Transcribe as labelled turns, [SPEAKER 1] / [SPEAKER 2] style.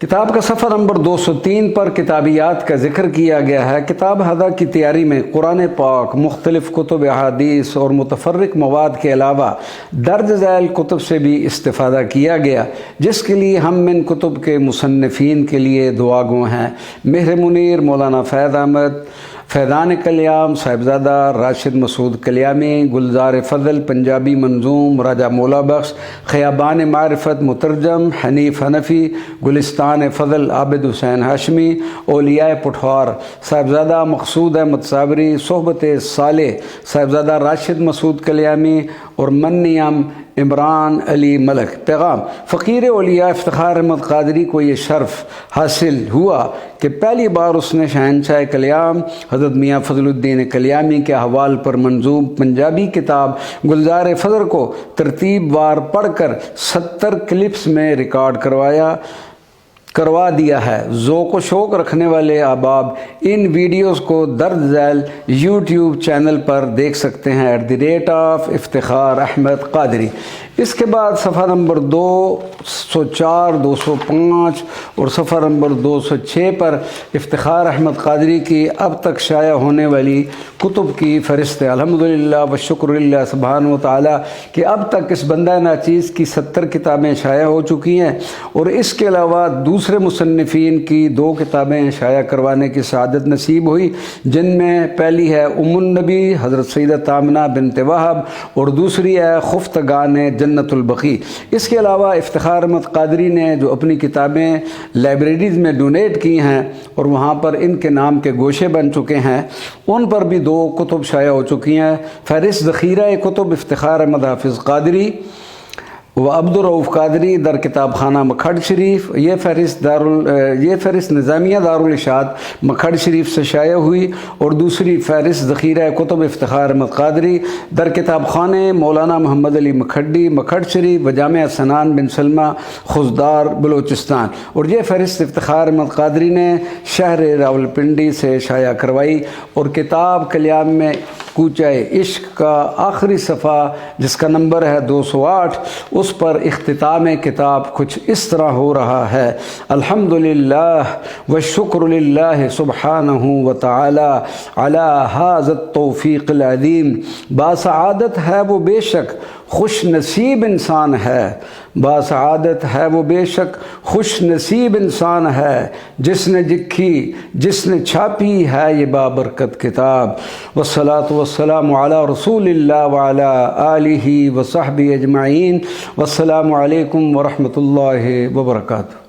[SPEAKER 1] کتاب کا صفحہ نمبر 203 پر کتابیات کا ذکر کیا گیا ہے۔ کتاب ہدہ کی تیاری میں قرآن پاک، مختلف کتب احادیث اور متفرق مواد کے علاوہ درج ذیل کتب سے بھی استفادہ کیا گیا، جس کے لیے ہم ان کتب کے مصنفین کے لیے دعا گو ہیں۔ مہر منیر مولانا فیض احمد، فیضان کلیام صاحبزادہ راشد مسعود کلیامی، گلزار فضل پنجابی منظوم راجہ مولا بخش، خیابان معرفت مترجم حنیف حنفی، گلستان فضل عابد حسین ہاشمی، اولیاء پٹھوار صاحبزادہ مقصود احمد صابری، صحبت صالح صاحبزادہ راشد مسعود کلیامی اور منیم عمران علی ملک۔ پیغام: فقیر اولیاء افتخار احمد قادری کو یہ شرف حاصل ہوا کہ پہلی بار اس نے شہنشاہ کلیام حضرت میاں فضل الدین کلیامی کے احوال پر منظوم پنجابی کتاب گلزار فضل کو ترتیب وار پڑھ کر 70 کلپس میں ریکارڈ کروا دیا ہے۔ ذوق و شوق رکھنے والے احباب ان ویڈیوز کو درج ذیل یوٹیوب چینل پر دیکھ سکتے ہیں @افتخار احمد قادری۔ اس کے بعد صفحہ نمبر 204، 205 اور صفحہ نمبر 206 پر افتخار احمد قادری کی اب تک شائع ہونے والی کتب کی فہرست ہے۔ الحمدللہ و شکر اللہ سبحانہ و تعالیٰ کہ اب تک اس بندہ ناچیز کی 70 کتابیں شائع ہو چکی ہیں، اور اس کے علاوہ دوسرے مصنفین کی 2 کتابیں شائع کروانے کی سعادت نصیب ہوئی، جن میں پہلی ہے النبی حضرت سیدۃ آمنہ بنت وہب اور دوسری ہے خفتگان جنت البقیع۔ اس کے علاوہ افتخار احمد قادری نے جو اپنی کتابیں لائبریریز میں ڈونیٹ کی ہیں اور وہاں پر ان کے نام کے گوشے بن چکے ہیں، ان پر بھی 2 کتب شائع ہو چکی ہیں۔ فہرست ذخیرہ کتب افتخار احمد حافظ قادری و عبد الرؤف قادری در کتاب خانہ مکھڈ شریف، یہ فہرست نظامیہ دارالاشاد مکھڈ شریف سے شائع ہوئی، اور دوسری فہرست ذخیرہ کتب افتخار احمد قادری در کتاب خانہ مولانا محمد علی مکھڈی مکھڈ شریف و جامعہ سنان بن سلمہ خضدار بلوچستان، اور یہ فہرست افتخار احمد قادری نے شہر راولپنڈی سے شائع کروائی۔ اور کتاب کلیام میں کوچہ عشق کا آخری صفحہ جس کا نمبر ہے 208، اس پر اختتام کتاب کچھ اس طرح ہو رہا ہے: الحمدللہ والشکر للہ سبحانہ وتعالی علی ھذا التوفیق العظیم۔ باسعادت ہے وہ بے شک خوش نصیب انسان ہے، باسعادت ہے وہ بے شک خوش نصیب انسان ہے، جس نے چھاپی ہے یہ بابرکت کتاب۔ والصلاة والسلام علی رسول اللہ وعلی آلہ وصحبہ اجمعین۔ والسلام علیکم ورحمۃ اللہ وبرکاتہ۔